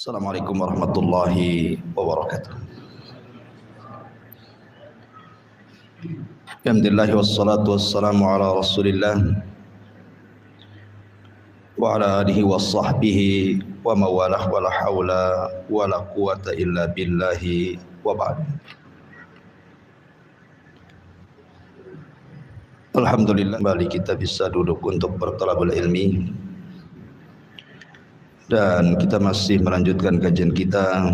Assalamualaikum warahmatullahi wabarakatuh. Alhamdulillah wassalatu wassalamu ala Rasulillah wa ala alihi wa sahbihi wa mawalah wa la hawla wa la quwata illa billahi wa ba'd. Alhamdulillah kembali kita bisa duduk untuk bertalabul ilmi. Dan kita masih melanjutkan kajian kita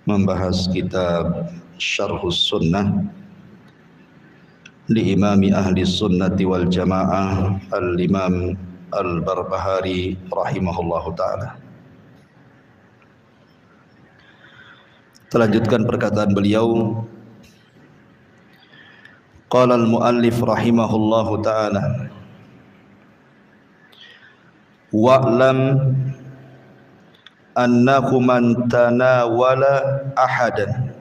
membahas kitab Syarhus Sunnah li Imami Ahli Sunnati wal Jamaah Al-Imam Al-Barbahari rahimahullahu ta'ala. Kita lanjutkan perkataan beliau. Qala al-muallif rahimahullahu ta'ala, wa'lam annahu man tanawala ahadan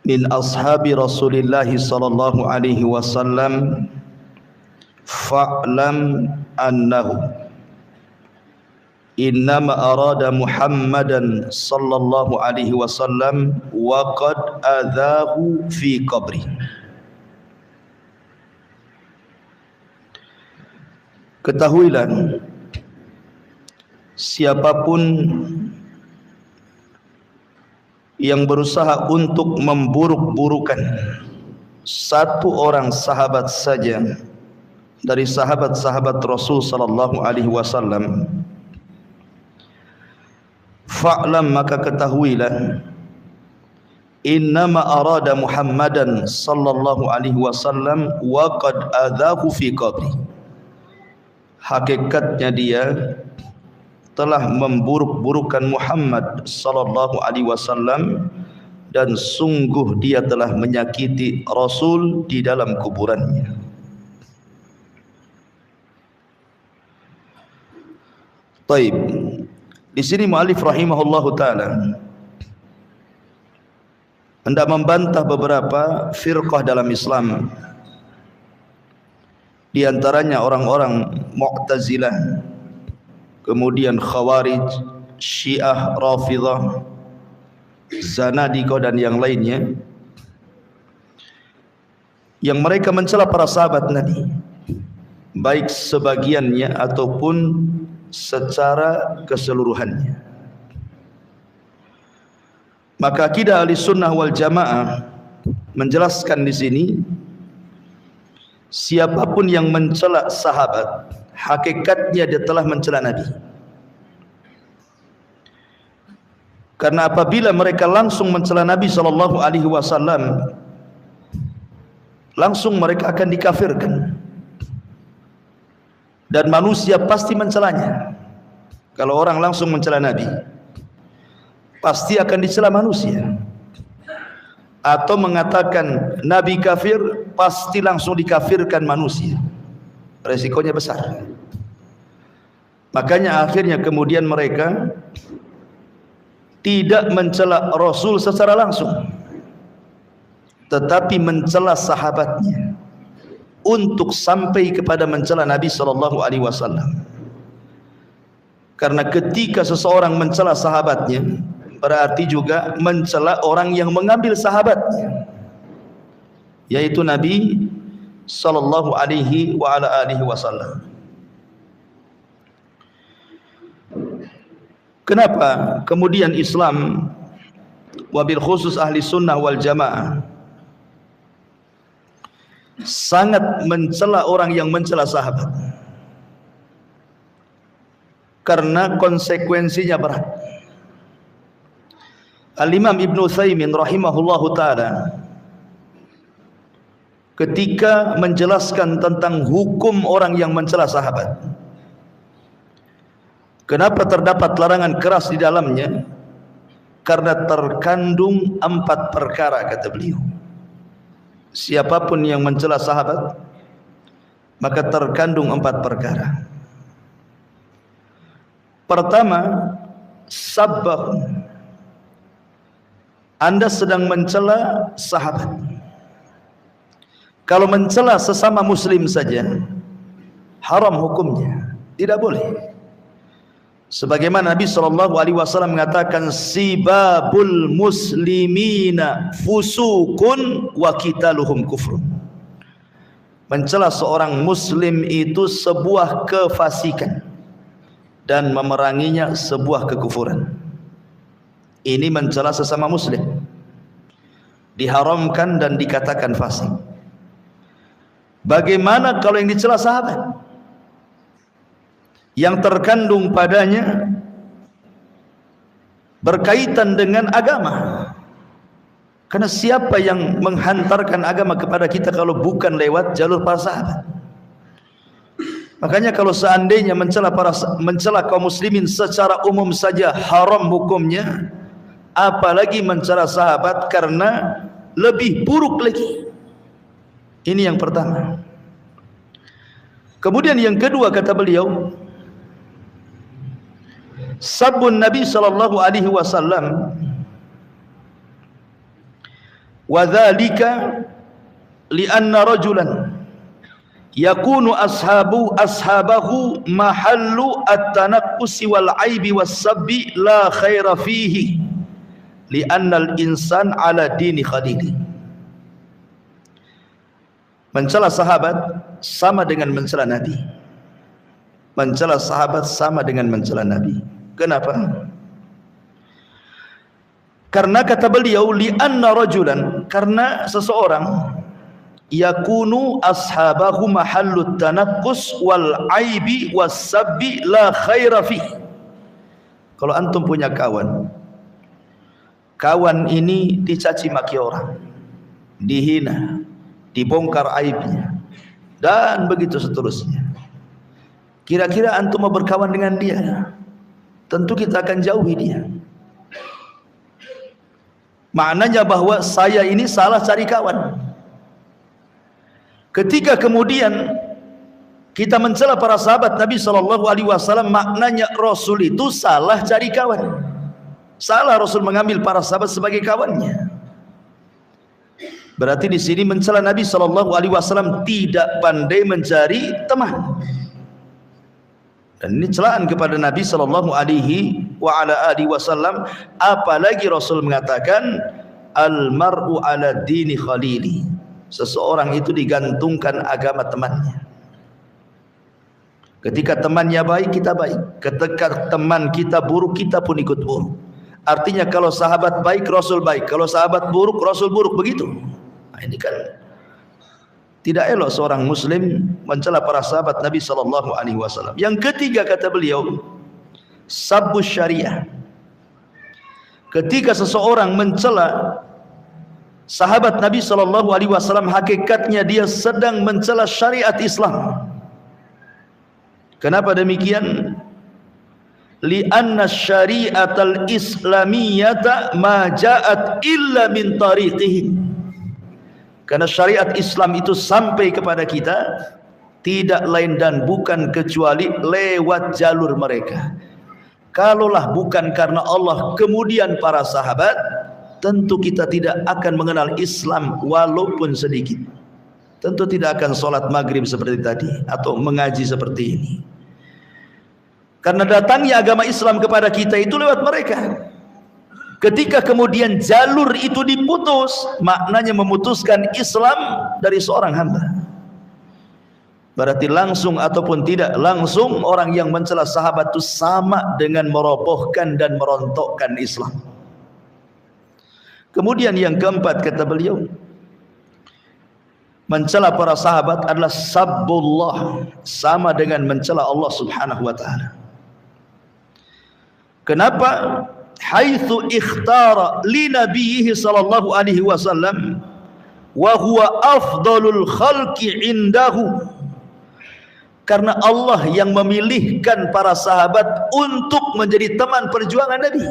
min ashabi Rasulillah sallallahu alaihi wasallam fa'lam annahu innama arada Muhammadan sallallahu alaihi wasallam wa qad adhahu fi qabri. Ketahuilah, siapapun yang berusaha untuk memburuk-burukan satu orang sahabat saja dari sahabat-sahabat Rasul sallallahu alaihi wasallam, fa'lam, maka ketahuilah, innama arada Muhammadan sallallahu alaihi wasallam wa qad adhahu fi qabri. Hakikatnya dia telah memburuk-burukan Muhammad sallallahu alaihi wasallam dan sungguh dia telah menyakiti Rasul di dalam kuburannya. Taib. Di sini muallif rahimahullahu taala hendak membantah beberapa firqah dalam Islam. Di antaranya orang-orang Mu'tazilah, kemudian Khawarij, Syiah, Rafidhah, Zanadiqah dan yang lainnya, yang mereka mencela para sahabat Nabi, baik sebagiannya ataupun secara keseluruhannya. Maka akidah Ahli Sunnah wal Jamaah menjelaskan di sini, siapapun yang mencela sahabat, hakikatnya dia telah mencela Nabi. Karena apabila mereka langsung mencela Nabi sallallahu alaihi wasallam, langsung mereka akan dikafirkan. Dan manusia pasti mencelanya. Kalau orang langsung mencela Nabi, pasti akan dicela manusia. Atau mengatakan Nabi kafir, pasti langsung dikafirkan manusia. Resikonya besar. Makanya akhirnya kemudian mereka tidak mencela Rasul secara langsung, tetapi mencela sahabatnya, untuk sampai kepada mencela Nabi sallallahu alaihi wasallam. Karena ketika seseorang mencela sahabatnya, berarti juga mencela orang yang mengambil sahabatnya, yaitu Nabi sallallahu alaihi wa ala alihi wasallam. Kenapa kemudian Islam, wabil khusus Ahli Sunnah wal Jamaah, sangat mencela orang yang mencela sahabat? Karena konsekuensinya berat. Al-Imam Ibn Utsaimin rahimahullahu ta'ala ketika menjelaskan tentang hukum orang yang mencela sahabat, kenapa terdapat larangan keras di dalamnya? Karena terkandung 4 perkara, kata beliau. Siapapun yang mencela sahabat, maka terkandung 4 perkara. Pertama, sabbahum, Anda sedang mencela sahabat. Kalau mencela sesama muslim saja, haram hukumnya, tidak boleh. Sebagaimana Nabi SAW mengatakan, sibabul muslimina fusukun wa qitaluhum kufrun. Mencela seorang muslim itu sebuah kefasikan dan memeranginya sebuah kekufuran. Ini mencela sesama muslim, diharamkan dan dikatakan fasik. Bagaimana kalau yang dicela sahabat, yang terkandung padanya berkaitan dengan agama? Karena siapa yang menghantarkan agama kepada kita kalau bukan lewat jalur para sahabat? Makanya kalau seandainya mencela kaum muslimin secara umum saja haram hukumnya, apalagi mencela sahabat, karena lebih buruk lagi. Ini yang pertama. Kemudian yang kedua, kata beliau, sabbun Nabi sallallahu alaihi wasallam wa dzalika li'anna rajulan yakunu ashabahu mahallu at-tanaqqus wal aibi was sabbi la khaira fihi li'anna al-insan ala dini khalili. Mencela sahabat sama dengan mencela Nabi. Mencela sahabat sama dengan mencela Nabi. Kenapa? Karena kata beliau, li'anna rajulan, karena seseorang, yakunu ashabahu mahallut tanaqqus wal aibi was sabbi la khaira fi. Kalau antum punya kawan, kawan ini dicaci maki orang, dihina, dibongkar aibnya, dan begitu seterusnya. Kira-kira antum mau berkawan dengan dia? Tentu kita akan jauhi dia. Maknanya bahwa saya ini salah cari kawan. Ketika kemudian kita mencela para sahabat Nabi SAW, maknanya Rasul itu salah cari kawan. Salah Rasul mengambil para sahabat sebagai kawannya. Berarti di sini mencela Nabi SAW tidak pandai mencari teman. Dan ini celaan kepada Nabi SAW. Apalagi Rasul mengatakan, al-mar'u ala dini khalili. Seseorang itu digantungkan agama temannya. Ketika temannya baik, kita baik. Ketika teman kita buruk, kita pun ikut buruk. Artinya kalau sahabat baik, Rasul baik. Kalau sahabat buruk, Rasul buruk. Begitu. Nah, ini kan tidak elok seorang muslim mencela para sahabat Nabi SAW. Yang ketiga, kata beliau, sabbus syariah. Ketika seseorang mencela sahabat Nabi SAW, hakikatnya dia sedang mencela syariat Islam. Kenapa demikian? Li'anna syariatal islamiyata ma ja'at illa min tariqihim. Karena syariat Islam itu sampai kepada kita tidak lain dan bukan kecuali lewat jalur mereka. Kalaulah bukan karena Allah kemudian para sahabat, tentu kita tidak akan mengenal Islam walaupun sedikit. Tentu tidak akan sholat maghrib seperti tadi atau mengaji seperti ini. Karena datangnya agama Islam kepada kita itu lewat mereka. Ketika kemudian jalur itu diputus, maknanya memutuskan Islam dari seorang hamba. Berarti langsung ataupun tidak langsung, orang yang mencela sahabat itu sama dengan merobohkan dan merontokkan Islam. Kemudian yang keempat, kata beliau, mencela para sahabat adalah sabbullah, sama dengan mencela Allah Subhanahu wa taala. Kenapa? Haitsu ikhtara li nabiyhi sallallahu alaihi wasallam wa huwa afdalul khalqi indahu. Karena Allah yang memilihkan para sahabat untuk menjadi teman perjuangan Nabi.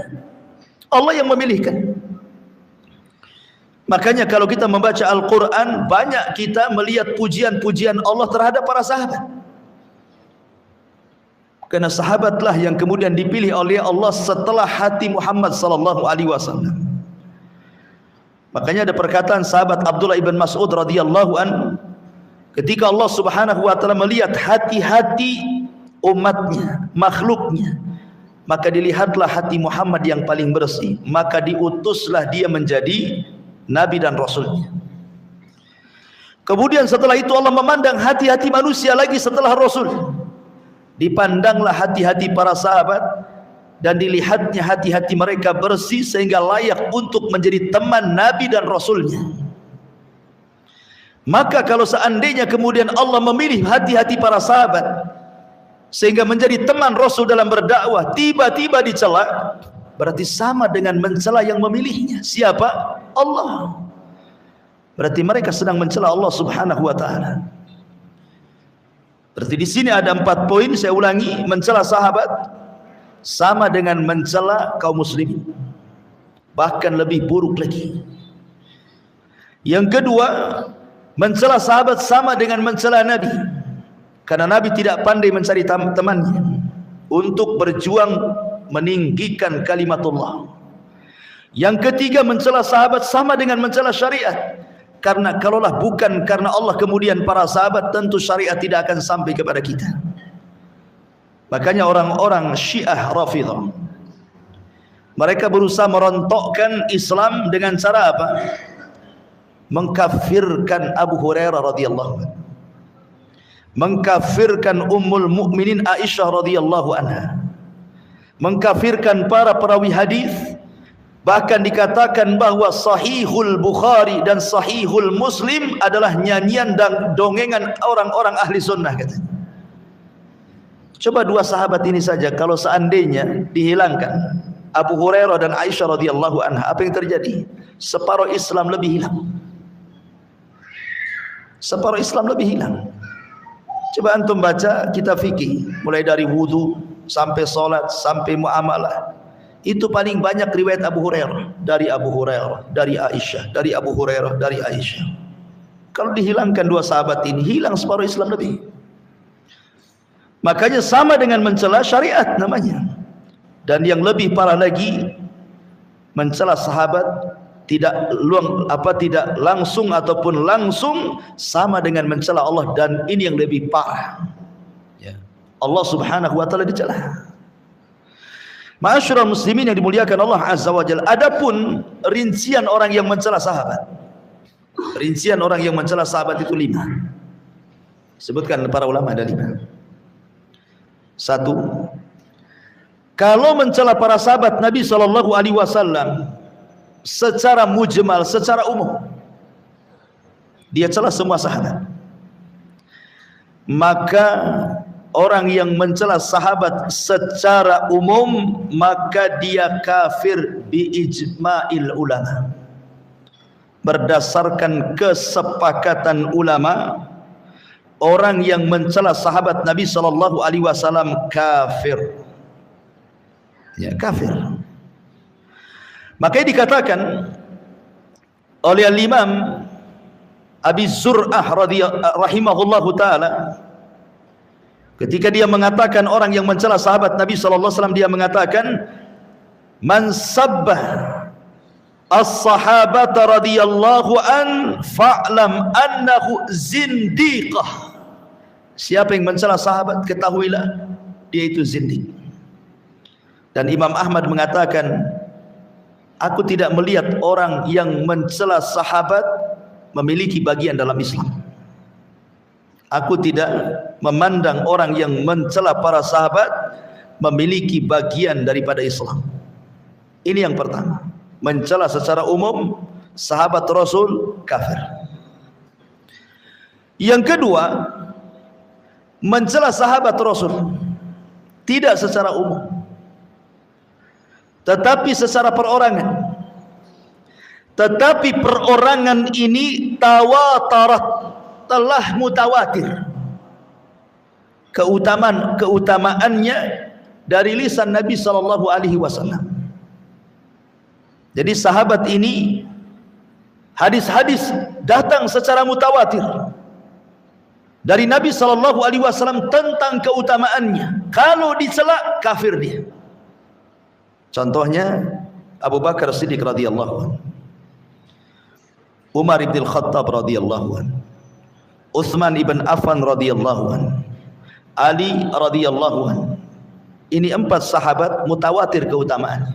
Allah yang memilihkan. Makanya kalau kita membaca Al-Quran, banyak kita melihat pujian-pujian Allah terhadap para sahabat. Karena sahabatlah yang kemudian dipilih oleh Allah setelah hati Muhammad sallallahu alaihi wasallam. Makanya ada perkataan sahabat Abdullah ibn Mas'ud radhiyallahu an, ketika Allah Subhanahu wa taala melihat hati-hati umatnya, makhluknya maka dilihatlah hati Muhammad yang paling bersih, maka diutuslah dia menjadi Nabi dan Rasulnya. Kemudian setelah itu Allah memandang hati-hati manusia lagi setelah Rasul. Dipandanglah hati-hati para sahabat dan dilihatnya hati-hati mereka bersih sehingga layak untuk menjadi teman Nabi dan Rasulnya. Maka kalau seandainya kemudian Allah memilih hati-hati para sahabat sehingga menjadi teman Rasul dalam berdakwah, tiba-tiba dicela, berarti sama dengan mencela yang memilihnya. Siapa? Allah. Berarti mereka sedang mencela Allah Subhanahu wa taala. Berarti di sini ada 4 poin, saya ulangi. Mencela sahabat sama dengan mencela kaum muslimin, bahkan lebih buruk lagi. Yang kedua, mencela sahabat sama dengan mencela Nabi, karena Nabi tidak pandai mencari temannya untuk berjuang meninggikan kalimatullah. Yang ketiga, mencela sahabat sama dengan mencela syariat, karena kalaulah bukan karena Allah kemudian para sahabat, tentu syariat tidak akan sampai kepada kita. Makanya orang-orang Syiah Rafidhah, mereka berusaha merontokkan Islam dengan cara apa? Mengkafirkan Abu Hurairah radhiyallahu anhu, mengkafirkan Ummul Mukminin Aisyah radhiyallahu anha, mengkafirkan para perawi hadis. Bahkan dikatakan bahwa Sahihul Bukhari dan Sahihul Muslim adalah nyanyian dan dongengan orang-orang ahli sunnah, katanya. Coba 2 sahabat ini saja kalau seandainya dihilangkan, Abu Hurairah dan Aisyah radhiyallahu anha, apa yang terjadi? Separuh Islam lebih hilang. Separuh Islam lebih hilang. Coba antum baca kitab fikih, mulai dari wudu sampai salat sampai muamalah. Itu paling banyak riwayat Abu Hurairah, dari Abu Hurairah, dari Aisyah, dari Abu Hurairah, dari Aisyah. Kalau dihilangkan 2 sahabat ini, hilang separuh Islam lebih. Makanya sama dengan mencela syariat namanya. Dan yang lebih parah lagi, mencela sahabat tidak langsung ataupun langsung sama dengan mencela Allah, dan ini yang lebih parah. Allah Subhanahu wa taala dicela. Ma'asyiral muslimin yang dimuliakan Allah Azza wa Jalla. Adapun rincian orang yang mencela sahabat, rincian orang yang mencela sahabat itu 5. Sebutkan para ulama ada 5. 1. Kalau mencela para sahabat Nabi sallallahu alaihi wasallam secara mujmal, secara umum, dia cela semua sahabat, maka orang yang mencela sahabat secara umum, maka dia kafir bi ijma'il ulama. Berdasarkan kesepakatan ulama, orang yang mencela sahabat Nabi sallallahu alaihi wasallam kafir. Ya, kafir. Makanya dikatakan oleh Imam Abi Zur'ah rahimahullahu taala, ketika dia mengatakan orang yang mencela sahabat Nabi sallallahu alaihi wasallam, dia mengatakan, man sabbah as-sahabata radhiyallahu an fa'lam annahu zindiqah. Siapa yang mencela sahabat, ketahuilah dia itu zindiq. Dan Imam Ahmad mengatakan, aku tidak melihat orang yang mencela sahabat memiliki bagian dalam Islam. Aku tidak memandang orang yang mencela para sahabat memiliki bagian daripada Islam. Ini yang pertama. Mencela secara umum sahabat Rasul, kafir. Yang kedua, mencela sahabat Rasul tidak secara umum, tetapi secara perorangan. Tetapi perorangan ini tawatarat, telah mutawatir keutamaannya dari lisan Nabi sallallahu alaihi wasallam. Jadi sahabat ini hadis-hadis datang secara mutawatir dari Nabi sallallahu alaihi wasallam tentang keutamaannya. Kalau dicela, kafir dia. Contohnya Abu Bakar Siddiq radhiyallahu anhu, Umar ibn Khattab radhiyallahu anhu, Utsman ibn Affan radhiyallahu anhu, Ali radhiyallahu anhu, Ini 4 sahabat mutawatir keutamaannya,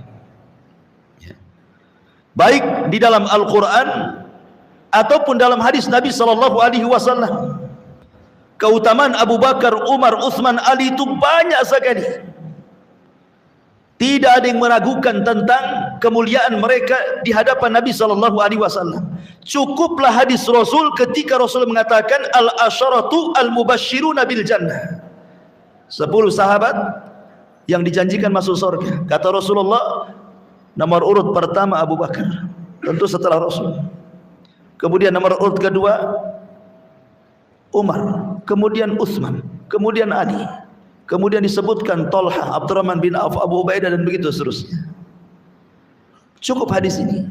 baik di dalam Al-Quran ataupun dalam hadis Nabi SAW. Keutamaan Abu Bakar, Umar, Utsman, Ali itu banyak sekali. Tidak ada yang meragukan tentang kemuliaan mereka di hadapan Nabi SAW. Cukuplah hadis Rasul ketika Rasul mengatakan al-asyaratu al-mubasyiruna bil jannah, 10 sahabat yang dijanjikan masuk surga. Kata Rasulullah, nomor urut pertama Abu Bakar, tentu setelah Rasul. Kemudian nomor urut kedua Umar, kemudian Utsman, kemudian Ali, kemudian disebutkan Talha, Abdurrahman bin Auf, Abu Ubaidah, dan begitu seterusnya. Cukup hadis ini.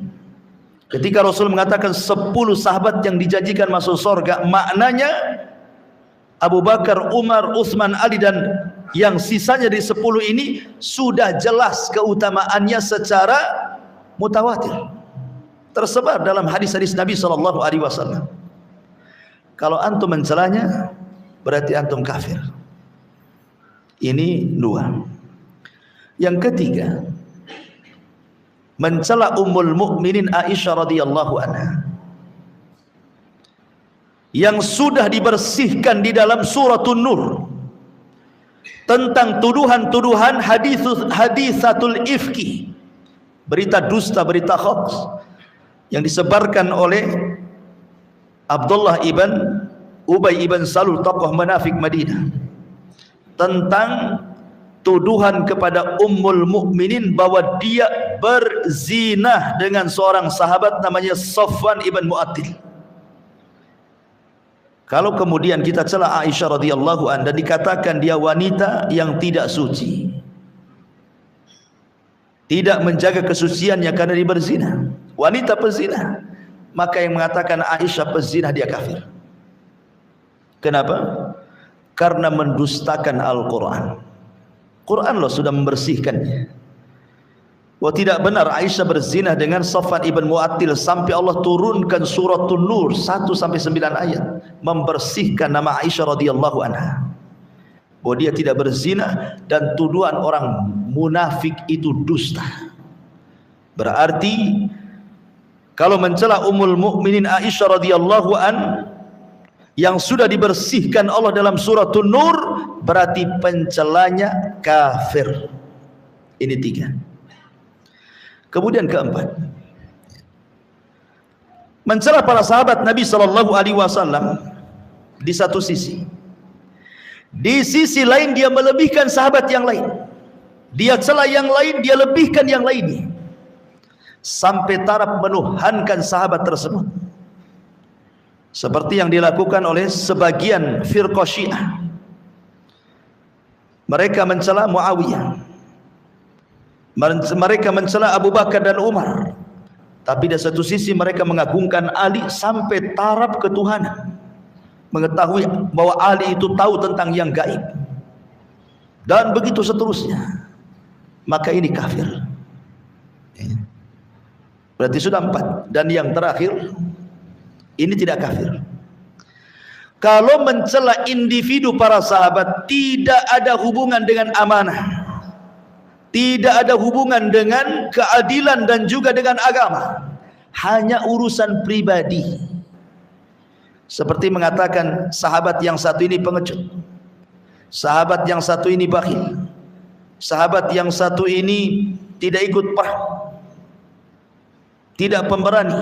Ketika Rasul mengatakan 10 sahabat yang dijanjikan masuk surga, maknanya Abu Bakar, Umar, Utsman, Ali, dan yang sisanya dari 10 ini sudah jelas keutamaannya secara mutawatir, tersebar dalam hadis-hadis Nabi SAW. Kalau antum mencelanya, berarti antum kafir. Ini 2. Yang ketiga, mencela Ummul Mukminin Aisyah radhiyallahu anha yang sudah dibersihkan di dalam Suratun Nur tentang tuduhan-tuduhan hadisatul ifki, berita dusta, berita hoax yang disebarkan oleh Abdullah ibn Ubay ibn Salul, tokoh munafik Madinah, tentang tuduhan kepada Ummul Mukminin bahwa dia berzinah dengan seorang sahabat namanya Safwan ibn Mu'attil. Kalau kemudian kita cela Aisyah radhiyallahu anha dan dikatakan dia wanita yang tidak suci, tidak menjaga kesuciannya karena dia berzina, wanita pezina, maka yang mengatakan Aisyah pezina dia kafir. Kenapa? Karena mendustakan Al-Quran. Quran loh sudah membersihkannya. Wah, tidak benar Aisyah berzina dengan Safwan ibn Mu'attil sampai Allah turunkan Suratun Nur 1-9 ayat membersihkan nama Aisyah radhiyallahu anha, bahwa dia tidak berzina, dan tuduhan orang munafik itu dusta. Berarti kalau mencela Ummul Mukminin Aisyah radhiyallahu an yang sudah dibersihkan Allah dalam Suratun Nur, berarti pencelanya kafir. Ini 3. Kemudian keempat, mencela para sahabat Nabi SAW di satu sisi, di sisi lain dia melebihkan sahabat yang lain. Dia cela yang lain, dia lebihkan yang lainnya, sampai taraf menuhankan sahabat tersebut, seperti yang dilakukan oleh sebagian firqah Syiah. Mereka mencela Muawiyah, mereka mencela Abu Bakar dan Umar, tapi di satu sisi mereka mengagungkan Ali sampai taraf ketuhanan, mengetahui bahwa Ali itu tahu tentang yang gaib, dan begitu seterusnya. Maka ini kafir. Berarti sudah 4. Dan yang terakhir, ini tidak kafir. Kalau mencela individu para sahabat tidak ada hubungan dengan amanah, tidak ada hubungan dengan keadilan dan juga dengan agama, hanya urusan pribadi. Seperti mengatakan sahabat yang satu ini pengecut, sahabat yang satu ini bakhil, sahabat yang satu ini tidak ikut perang, tidak pemberani.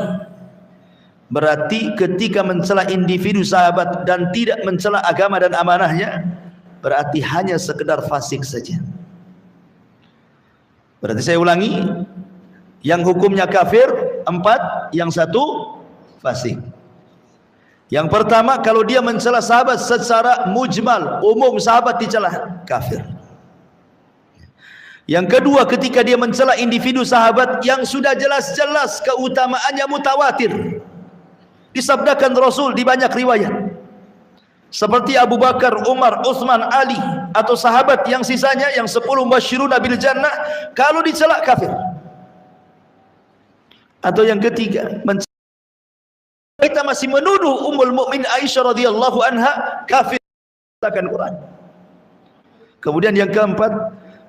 Berarti ketika mencela individu sahabat dan tidak mencela agama dan amanahnya, berarti hanya sekedar fasik saja. Berarti saya ulangi, yang hukumnya kafir 4, yang satu fasik. Yang pertama, kalau dia mencela sahabat secara mujmal, umum sahabat dicela, kafir. Yang kedua, ketika dia mencela individu sahabat yang sudah jelas-jelas keutamaannya mutawatir, disabdakan Rasul di banyak riwayat, seperti Abu Bakar, Umar, Utsman, Ali, atau sahabat yang sisanya yang 10 mubasyiruna bil jannah, kalau dicela kafir. Atau yang ketiga, kita masih menuduh Ummul Mukminin Aisyah radhiyallahu anha kafir, katakan Quran. Kemudian yang keempat,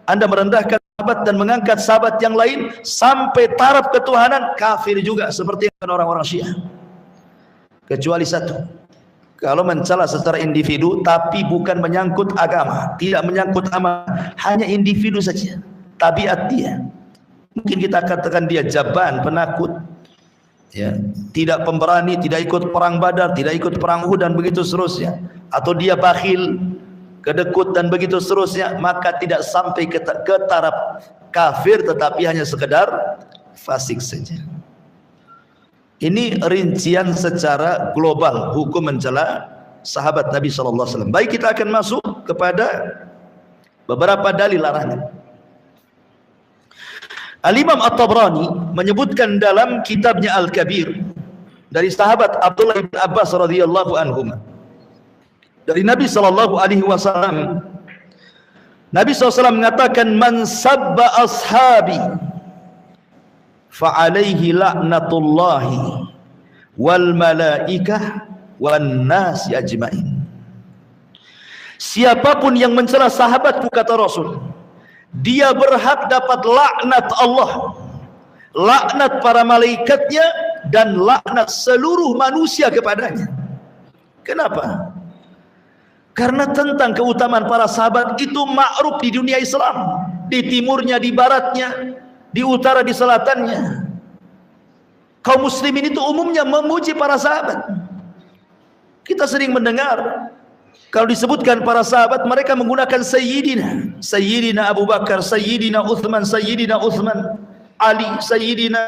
Anda merendahkan sahabat dan mengangkat sahabat yang lain sampai taraf ketuhanan, kafir juga seperti orang-orang Syiah. Kecuali satu, kalau mencela secara individu tapi bukan menyangkut agama, tidak menyangkut amal, hanya individu saja, tabiat dia. Mungkin kita katakan dia jaban, penakut, ya, tidak pemberani, tidak ikut perang Badar, tidak ikut perang Uhud dan begitu seterusnya, atau dia bakhil, kedekut dan begitu seterusnya, maka tidak sampai ke taraf kafir, tetapi hanya sekedar fasik saja. Ini rincian secara global hukum mencela sahabat Nabi SAW. Baik, kita akan masuk kepada beberapa dalil larangan. Al-Imam At-Tabrani menyebutkan dalam kitabnya Al-Kabir dari sahabat Abdullah bin Abbas radhiyallahu anhuma, dari Nabi SAW. Nabi SAW mengatakan, man sabba ashabi fa'alaihi la'natullahi wal malaikah wan nasi ajmain. Siapapun yang mencela sahabatku, kata Rasul, dia berhak dapat laknat Allah, laknat para malaikatnya, dan laknat seluruh manusia kepadanya. Kenapa? Karena tentang keutamaan para sahabat itu ma'ruf di dunia Islam, di timurnya, di baratnya, di utara, di selatannya. Kaum muslimin itu umumnya memuji para sahabat. Kita sering mendengar kalau disebutkan para sahabat, mereka menggunakan Sayyidina, Sayyidina Abu Bakar, Sayyidina Uthman, Sayyidina Uthman, Ali, Sayyidina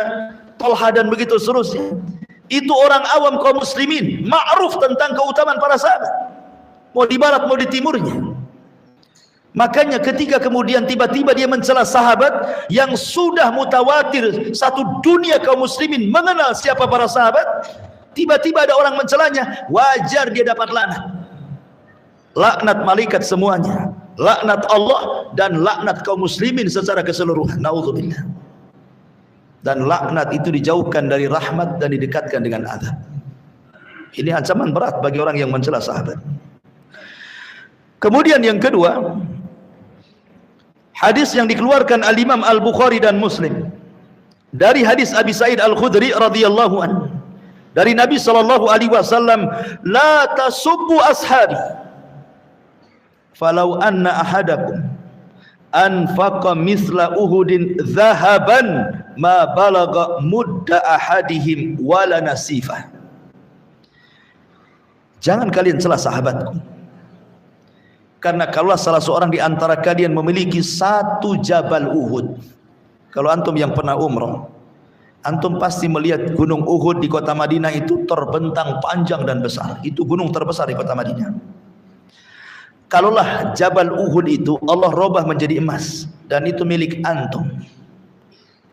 Talha dan begitu seterusnya. Itu orang awam kaum muslimin ma'ruf tentang keutamaan para sahabat, mau di barat mau di timurnya. Makanya ketika kemudian tiba-tiba dia mencela sahabat yang sudah mutawatir satu dunia kaum muslimin mengenal siapa para sahabat, tiba-tiba ada orang mencelanya, wajar dia dapat laknat. Laknat malaikat semuanya, laknat Allah, dan laknat kaum muslimin secara keseluruhan. Naudzubillah. Dan laknat itu dijauhkan dari rahmat dan didekatkan dengan azab. Ini ancaman berat bagi orang yang mencela sahabat. Kemudian yang kedua, hadis yang dikeluarkan Al-Imam Al-Bukhari dan Muslim dari hadis Abi Sa'id Al-Khudri radhiyallahu anhu, dari Nabi sallallahu alaihi wasallam, la tasubbu ashabi falau anna ahadakum anfaqa mithla uhudin dhahaban ma balagha mudda ahadihim wala nasifah. Jangan kalian celah sahabatku, karena kalau salah seorang di antara kalian memiliki satu jabal Uhud. Kalau antum yang pernah umrah, antum pasti melihat gunung Uhud di kota Madinah itu terbentang panjang dan besar. Itu gunung terbesar di kota Madinah. Kalaulah jabal Uhud itu Allah robah menjadi emas dan itu milik antum,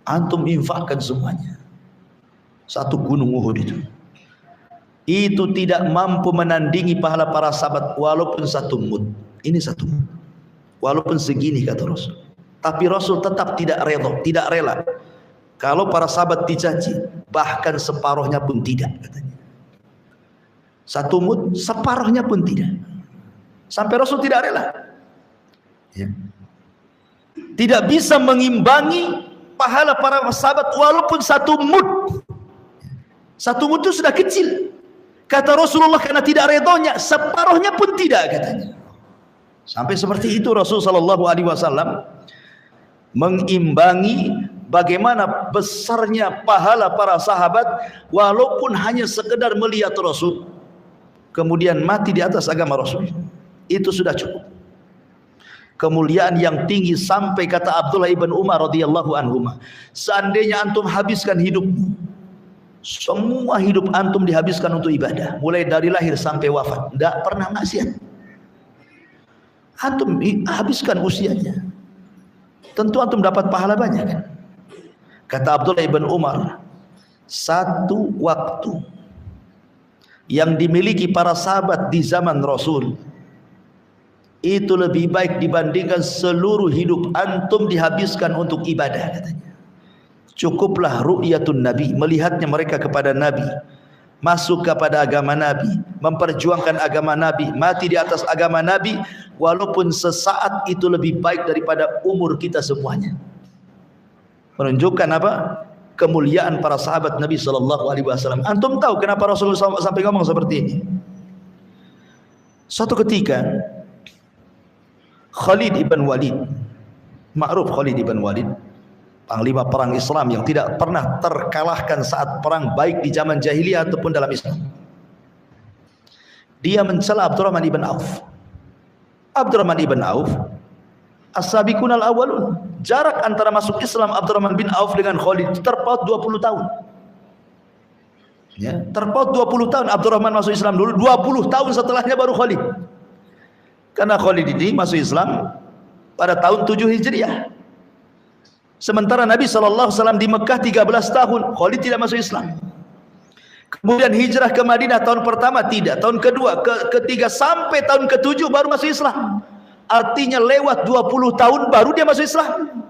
antum infakkan semuanya. Satu gunung Uhud itu tidak mampu menandingi pahala para sahabat walaupun satu mud. Ini satu, walaupun segini kata Rasul. Tapi Rasul tetap tidak rela kalau para sahabat dicaci, bahkan separuhnya pun tidak, katanya. Satu mud, separuhnya pun tidak. Sampai Rasul tidak rela, ya. Tidak bisa mengimbangi pahala para sahabat walaupun satu mud. Satu mud itu sudah kecil, kata Rasulullah, karena tidak redhonya, separuhnya pun tidak, katanya. Sampai seperti itu Rasul sallallahu alaihi wasallam mengimbangi bagaimana besarnya pahala para sahabat walaupun hanya sekedar melihat Rasul kemudian mati di atas agama Rasul. Itu sudah cukup. Kemuliaan yang tinggi sampai kata Abdullah ibn Umar radhiyallahu anhuma, seandainya antum habiskan hidupmu, semua hidup antum dihabiskan untuk ibadah, mulai dari lahir sampai wafat, tidak pernah maksiat, antum habiskan usianya, tentu antum dapat pahala banyak, kan? Kata Abdullah ibn Umar, satu waktu yang dimiliki para sahabat di zaman Rasul itu lebih baik dibandingkan seluruh hidup antum dihabiskan untuk ibadah, katanya. Cukuplah ru'yatun Nabi, melihatnya mereka kepada Nabi, masuk kepada agama Nabi, memperjuangkan agama Nabi, mati di atas agama Nabi, walaupun sesaat itu lebih baik daripada umur kita semuanya. Menunjukkan apa? Kemuliaan para sahabat Nabi sallallahu alaihi wasallam. Antum tahu kenapa Rasulullah SAW sampai ngomong seperti ini? Suatu ketika Khalid ibn Walid, ma'ruf Khalid ibn Walid, panglima perang Islam yang tidak pernah terkalahkan saat perang baik di zaman jahiliyah ataupun dalam Islam. Dia mencela Abdurrahman ibn Auf. Abdurrahman ibn Auf as-sabiqun al-awwalun. Jarak antara masuk Islam Abdurrahman bin Auf dengan Khalid terpaut 20 tahun. Ya, terpaut 20 tahun. Abdurrahman masuk Islam dulu, 20 tahun setelahnya baru Khalid. Karena Khalid ini masuk Islam pada tahun 7 Hijriah. Sementara Nabi SAW di Mekah 13 tahun, Khalid tidak masuk Islam. Kemudian hijrah ke Madinah tahun pertama tidak, tahun kedua, ketiga sampai tahun ke-7 baru masuk Islam. Artinya lewat 20 tahun baru dia masuk Islam.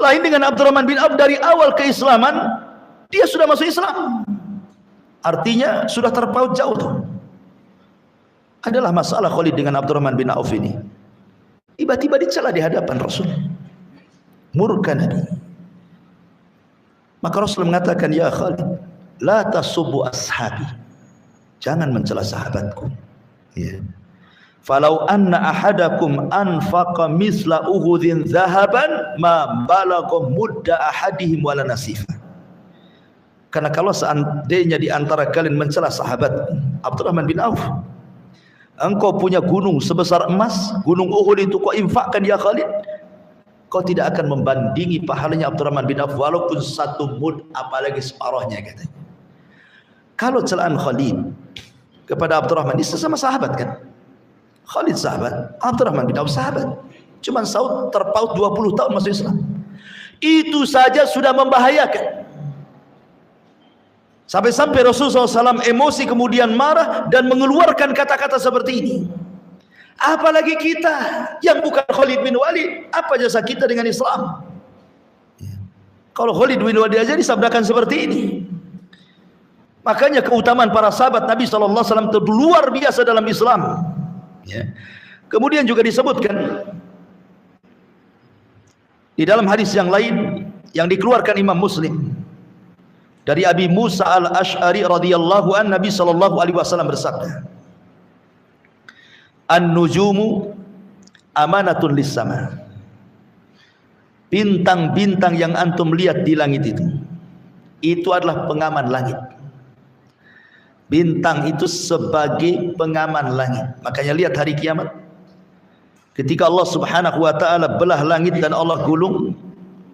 Lain dengan Abdurrahman bin Auf, dari awal keislaman dia sudah masuk Islam. Artinya sudah terpaut jauh tuh. Adalah masalah Khalid dengan Abdurrahman bin Auf ini. Tiba-tiba dicela di hadapan Rasul. Murka Nabi. Maka Rasul mengatakan, ya Khalid, la tasubbu ashabi. Jangan mencela sahabatku. Ya. Falau anna ahadakum anfaqa misla uhudin zahaban ma balagha mudda ahadihim wala nasifa. Karena kalau seandainya di antara kalian mencela sahabat Abdurrahman bin Auf, engkau punya gunung sebesar emas, gunung Uhud itu kau infakkan ya Khalid, kau tidak akan membandingi pahalanya Abdurrahman bin Auf walaupun 1 mud, apalagi separuhnya katanya. Kalau celaan Khalid kepada Abdurrahman, ini sesama sahabat kan? Khalid sahabat, Abdurrahman bin Auf sahabat. Cuman Saud terpaut 20 tahun masuk Islam. Itu saja sudah membahayakan. Sampai-sampai Rasulullah SAW emosi kemudian marah dan mengeluarkan kata-kata seperti ini. Apalagi kita yang bukan Khalid bin Walid, apa jasa kita dengan Islam? Kalau Khalid bin Walid aja disabdakan seperti ini. Makanya keutamaan para sahabat Nabi SAW itu luar biasa dalam Islam. Ya. Kemudian juga disebutkan di dalam hadis yang lain yang dikeluarkan Imam Muslim dari Abi Musa al-Ash'ari radhiyallahu an, Nabi sallallahu alaihi wasallam bersabda, an-nujumu amanatun lis-sama. Bintang-bintang yang antum lihat di langit itu adalah pengaman langit. Bintang itu sebagai pengaman langit. Makanya lihat hari kiamat, ketika Allah Subhanahu wa taala belah langit dan Allah gulung,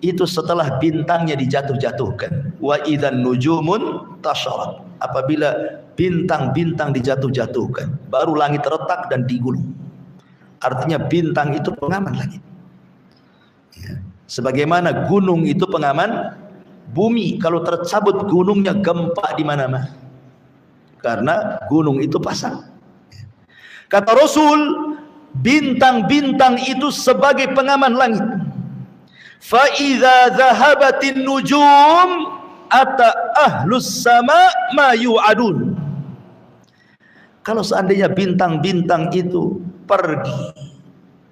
itu setelah bintangnya dijatuh-jatuhkan. Wa idzan nujumun tasharat. Apabila bintang-bintang dijatuh-jatuhkan, baru langit retak dan digulung. Artinya bintang itu pengaman langit. Ya. Sebagaimana gunung itu pengaman bumi, kalau tercabut gunungnya gempa di mana-mana. Karena gunung itu pasang. Kata Rasul, bintang-bintang itu sebagai pengaman langit. Fa idza dhahabatin nujum ata ahlus sama ma yu'adun. Kalau seandainya bintang-bintang itu pergi,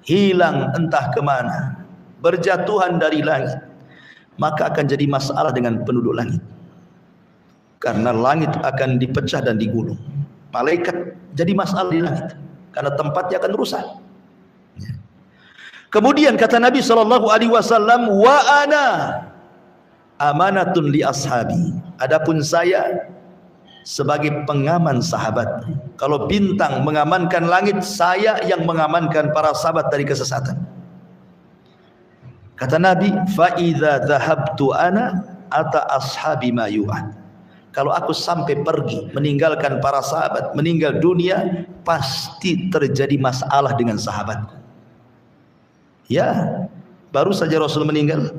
hilang entah kemana, berjatuhan dari langit, maka akan jadi masalah dengan penduduk langit. Karena langit akan dipecah dan digulung. Malaikat jadi masalah di langit karena tempatnya akan rusak. Kemudian kata Nabi SAW, wa ana amanatun li ashabi. Adapun saya sebagai pengaman sahabat. Kalau bintang mengamankan langit, saya yang mengamankan para sahabat dari kesesatan. Kata Nabi, fa idza dhahabtu ana ata ashabi ma yu'ad. Kalau aku sampai pergi meninggalkan para sahabat, meninggal dunia, pasti terjadi masalah dengan sahabatku. Ya, baru saja Rasul meninggal,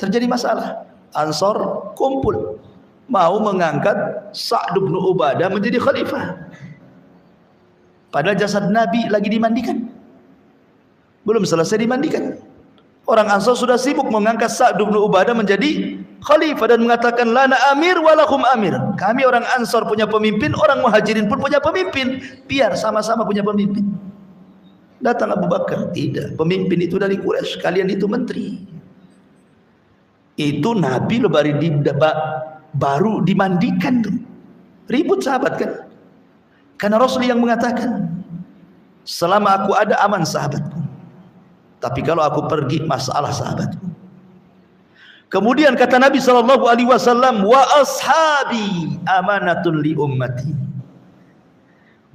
terjadi masalah. Ansor kumpul mau mengangkat Sa'd bin Ubadah menjadi khalifah. Padahal jasad Nabi lagi dimandikan, belum selesai dimandikan. Orang Ansor sudah sibuk mengangkat Sa'd bin Ubadah menjadi khalifah dan mengatakan lana amir walakum amir. Kami orang Ansar punya pemimpin, orang Muhajirin pun punya pemimpin. Biar sama-sama punya pemimpin. Datang Abu Bakar, tidak. Pemimpin itu dari Quraisy, kalian itu menteri. Itu Nabi baru dimandikan tuh. Ribut sahabat kan? Karena Rasul yang mengatakan, selama aku ada aman sahabatku. Tapi kalau aku pergi masalah sahabatku. Kemudian kata Nabi SAW, wa ashabi amanatun li ummati.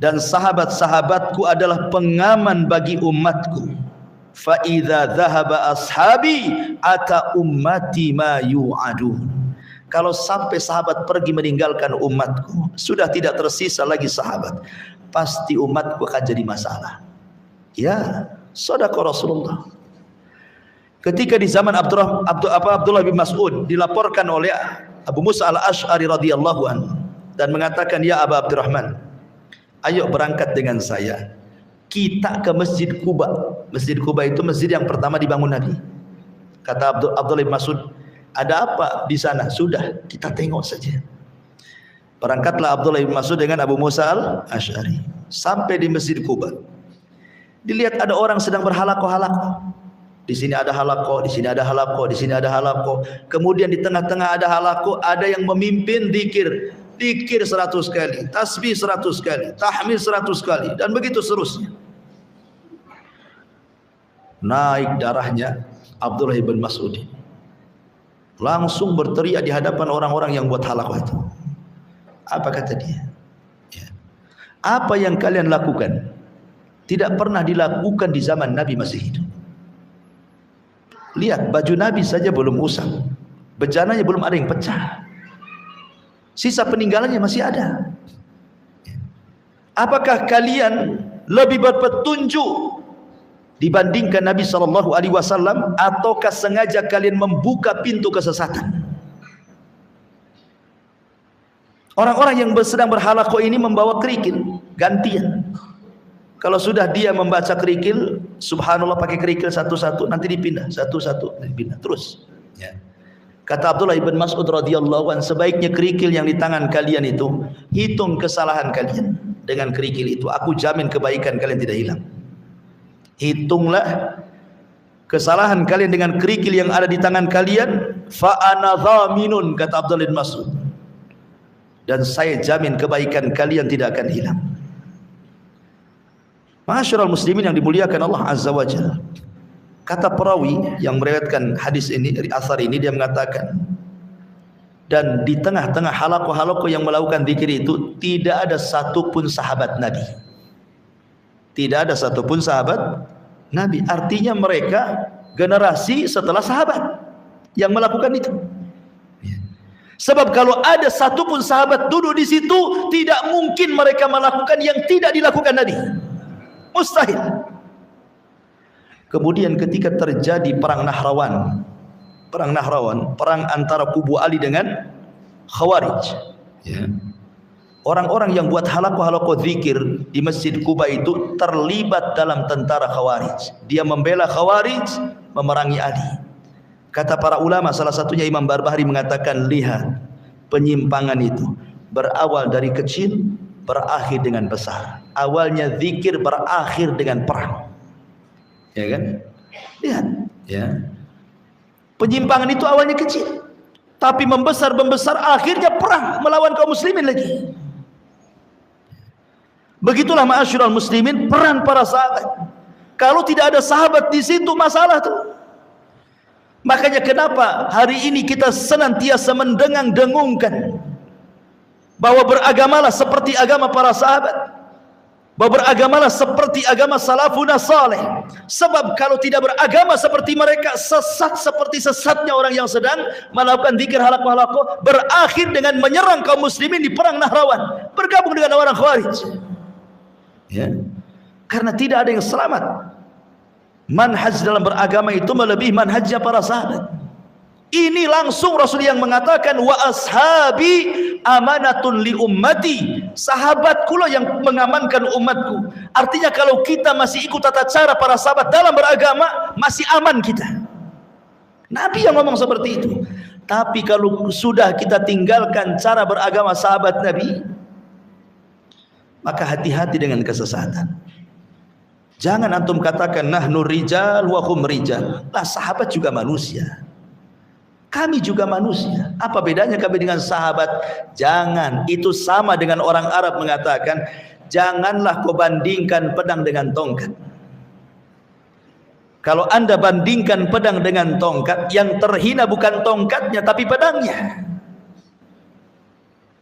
Dan sahabat-sahabatku adalah pengaman bagi umatku. Fa idza dhahaba ashabi ata ummati ma yu'adun. Kalau sampai sahabat pergi meninggalkan umatku, sudah tidak tersisa lagi sahabat, pasti umatku akan jadi masalah. Ya, shadaqa Rasulullah. Ketika di zaman Abdullah bin Mas'ud dilaporkan oleh Abu Musa al-Ash'ari radhiyallahu anhu dan mengatakan, ya Aba Abdurrahman, ayo berangkat dengan saya, kita ke Masjid Quba. Masjid Quba itu masjid yang pertama dibangun Nabi. Kata Abdullah bin Mas'ud, ada apa di sana? Sudah, kita tengok saja. Berangkatlah Abdullah bin Mas'ud dengan Abu Musa al-Ash'ari sampai di Masjid Quba. Dilihat ada orang sedang berhalaqah-halaqah. Di sini ada halaqah, di sini ada halaqah, di sini ada halaqah. Kemudian di tengah-tengah ada halaqah, ada yang memimpin zikir. Zikir 100 kali, tasbih 100 kali, tahmid 100 kali, dan begitu seterusnya. Naik darahnya Abdullah bin Mas'ud. Langsung berteriak di hadapan orang-orang yang buat halaqah itu. Apa kata dia? Ya. Apa yang kalian lakukan tidak pernah dilakukan di zaman Nabi masih hidup. Lihat, baju Nabi saja belum usang, bejananya belum ada yang pecah, sisa peninggalannya masih ada. Apakah kalian lebih berpetunjuk dibandingkan Nabi SAW, ataukah sengaja kalian membuka pintu kesesatan? Orang-orang yang sedang berhalaqah ini membawa kerikil gantian. Kalau sudah dia membaca kerikil, subhanallah pakai kerikil satu-satu, nanti dipindah satu-satu, dipindah terus. Ya. Kata Abdullah bin Mas'ud radhiyallahu anhu, sebaiknya kerikil yang di tangan kalian itu, hitung kesalahan kalian dengan kerikil itu. Aku jamin kebaikan kalian tidak hilang. Hitunglah kesalahan kalian dengan kerikil yang ada di tangan kalian. Fa ana dhaminun, kata Abdullah bin Mas'ud, dan saya jamin kebaikan kalian tidak akan hilang. Ma'asyiral muslimin yang dimuliakan Allah Azza wa Jalla. Kata perawi yang meriwayatkan hadis ini dari asar ini, dia mengatakan, dan di tengah-tengah halaqah-halaqah yang melakukan zikir itu tidak ada satupun sahabat Nabi. Tidak ada satupun sahabat Nabi. Artinya mereka generasi setelah sahabat yang melakukan itu. Sebab kalau ada satupun sahabat duduk di situ, tidak mungkin mereka melakukan yang tidak dilakukan Nabi. Mustahil. Kemudian ketika terjadi perang Nahrawan, perang antara kubu Ali dengan Khawarij, ya. Orang-orang yang buat halaqah-halaqah zikir di Masjid Quba itu terlibat dalam tentara Khawarij. Dia membela Khawarij, memerangi Ali. Kata para ulama, salah satunya Imam Barbahari mengatakan, lihat, penyimpangan itu berawal dari kecil, berakhir dengan besar. Awalnya zikir, berakhir dengan perang. Ya kan? Lihat, ya. Penyimpangan itu awalnya kecil, tapi membesar, akhirnya perang melawan kaum muslimin lagi. Begitulah ma'asyiral muslimin peran para sahabat. Kalau tidak ada sahabat di situ, masalah tuh. Makanya kenapa hari ini kita senantiasa mendengung-dengungkan bahwa beragamalah seperti agama para sahabat, bahwa beragamalah seperti agama salafun saleh. Sebab kalau tidak beragama seperti mereka, sesat seperti sesatnya orang yang sedang melakukan zikir halaqah-halaqah, berakhir dengan menyerang kaum muslimin di perang Nahrawan, bergabung dengan orang Khawarij. Ya. Karena tidak ada yang selamat. Manhaj dalam beragama itu melebihi manhajnya para sahabat. Ini langsung Rasul yang mengatakan, wa ashabi amanatun li ummati, sahabatku lah yang mengamankan umatku. Artinya kalau kita masih ikut tata cara para sahabat dalam beragama, masih aman kita. Nabi yang ngomong seperti itu. Tapi kalau sudah kita tinggalkan cara beragama sahabat Nabi, maka hati-hati dengan kesesatan. Jangan antum katakan nahnu rijal wa hum rijal. Lah, sahabat juga manusia. Kami juga manusia. Apa bedanya kami dengan sahabat? Jangan. Itu sama dengan orang Arab mengatakan, janganlah kau bandingkan pedang dengan tongkat. Kalau anda bandingkan pedang dengan tongkat, yang terhina bukan tongkatnya tapi pedangnya.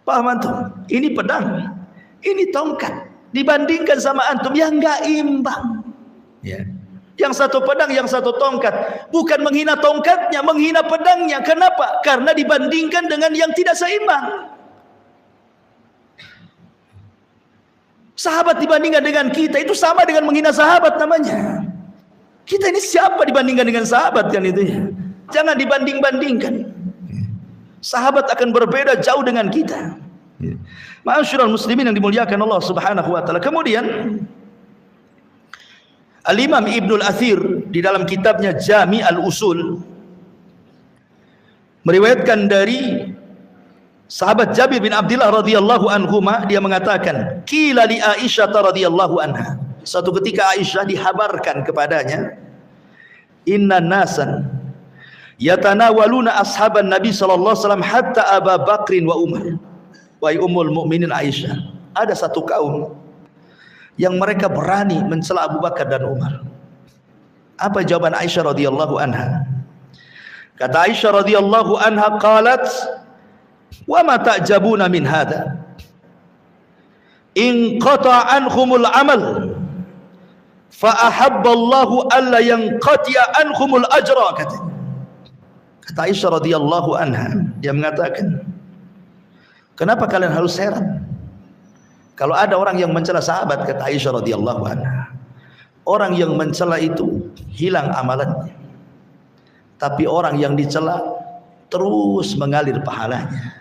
Paham antum? Ini pedang, ini tongkat. Dibandingkan sama antum, yang enggak imbang. Ya. Yang satu pedang, yang satu tongkat. Bukan menghina tongkatnya, menghina pedangnya. Kenapa? Karena dibandingkan dengan yang tidak seimbang. Sahabat dibandingkan dengan kita, itu sama dengan menghina sahabat namanya. Kita ini siapa dibandingkan dengan sahabat kan itu ya? Jangan dibanding-bandingkan. Sahabat akan berbeda jauh dengan kita. Ma'asyiral muslimin yang dimuliakan Allah Subhanahu wa taala. Kemudian Al-Imam Ibnul Athir di dalam kitabnya Jami' al-Usul meriwayatkan dari sahabat Jabir bin Abdullah radhiyallahu anhuma, dia mengatakan, qila li Aisyah radhiyallahu anha. Suatu ketika Aisyah dihabarkan kepadanya, inna nasan yatanawaluna ashaban Nabi sallallahu alaihi wasallam hatta Abu Bakrin wa Umar. Wahai ummul mukminin Aisyah, ada satu kaum yang mereka berani mencela Abu Bakar dan Umar. Apa jawaban Aisyah radhiyallahu anha? Kata Aisyah radhiyallahu anha, qalat, wa ma ta'jabuna min hadha? In qata'a anhumul amal fa ahabballahu alla yanqati'a anhumul ajra. Kata Aisyah radhiyallahu anha, dia mengatakan, kenapa kalian harus heran kalau ada orang yang mencela sahabat? Kata Aisyah radhiyallahu anha, orang yang mencela itu hilang amalannya, tapi orang yang dicela terus mengalir pahalanya.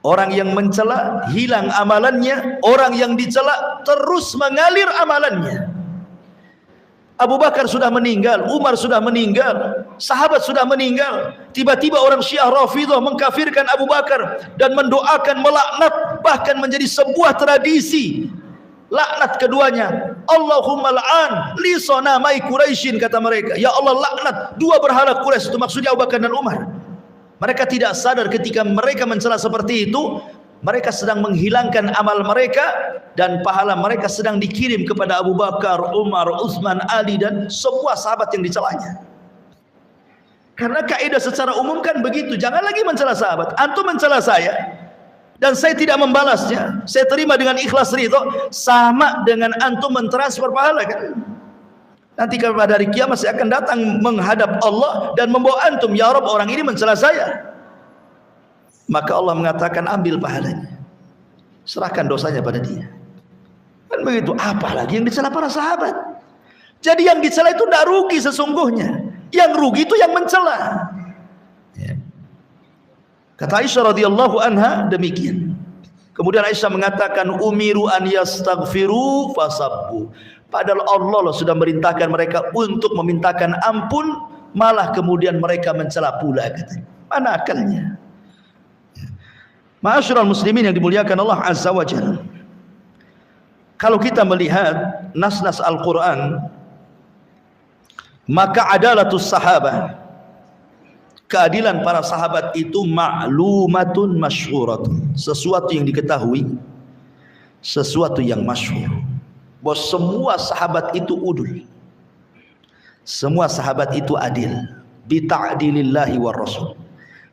Orang yang mencela hilang amalannya, orang yang dicela terus mengalir amalannya. Abu Bakar sudah meninggal, Umar sudah meninggal, sahabat sudah meninggal. Tiba-tiba orang Syiah Rafidhah mengkafirkan Abu Bakar dan mendoakan, melaknat, bahkan menjadi sebuah tradisi. Laknat keduanya. Allahumma la'an li sanamai Quraisyin, kata mereka. Ya Allah, laknat dua berhala Quraisy, itu maksudnya Abu Bakar dan Umar. Mereka tidak sadar ketika mereka mencela seperti itu, mereka sedang menghilangkan amal mereka dan pahala mereka sedang dikirim kepada Abu Bakar, Umar, Utsman, Ali dan semua sahabat yang dicelanya. Karena kaidah secara umum kan begitu, jangan lagi mencela sahabat. Antum mencela saya dan saya tidak membalasnya, saya terima dengan ikhlas ridho, sama dengan antum mentransfer pahala kan. Nanti pada hari kiamat saya akan datang menghadap Allah dan membawa antum, ya Rabb, orang ini mencela saya. Maka Allah mengatakan, ambil pahalanya, serahkan dosanya pada dia. Kan begitu. Apalagi yang dicela para sahabat. Jadi yang dicela itu tidak rugi sesungguhnya, yang rugi itu yang mencela. Kata Aisyah radhiyallahu anha demikian. Kemudian Aisyah mengatakan, umiru an yastaghfiru fasabbu. Padahal Allah sudah merintahkan mereka untuk memintakan ampun, malah kemudian mereka mencela pula, katanya. Mana akalnya? Ma'asyiral muslimin yang dimuliakan Allah Azza wa Jalla. Kalau kita melihat nas-nas Al-Quran, maka adalatus sahabah, keadilan para sahabat itu ma'lumatun masyhuratun, sesuatu yang diketahui, sesuatu yang masyhur. Bahwa semua sahabat itu udul, semua sahabat itu adil, bita'dilillahi war rasul,